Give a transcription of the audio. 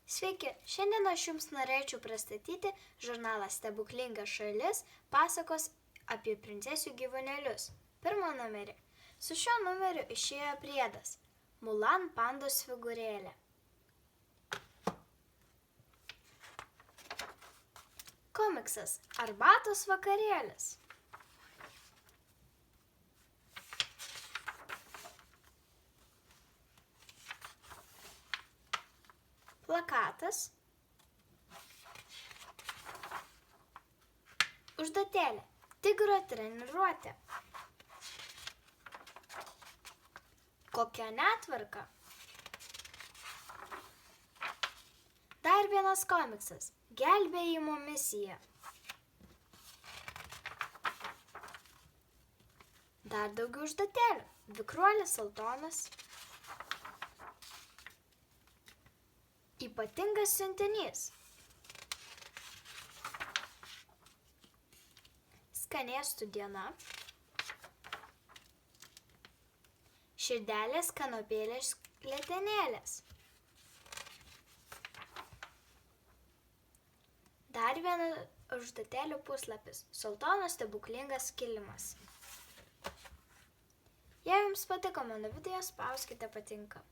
Sveiki, šiandien aš jums norėčiau pristatyti žurnalą Stebuklinga šalis pasakos apie princesių gyvūnėlius. Pirmą numerį. Su šiuo numeriu išėjo priedas Mulan pandos figūrėlė. Komiksas Arbatos vakarėlis. Plakatas. Užduotėlė Tigro treniruotė. Kokia netvarka? Dar vienas komiksas Gelbėjimo misija. Dar daugiau užduotėlių. Vikruolis Sultonas. Ypatingas siuntinys. Skanėstų diena. Širdelės kanopėlės letenėlės. Dar viena užduotėlių puslapis Sultono stebuklingas kilimas. Jei jums patiko mano video, spauskite patinka.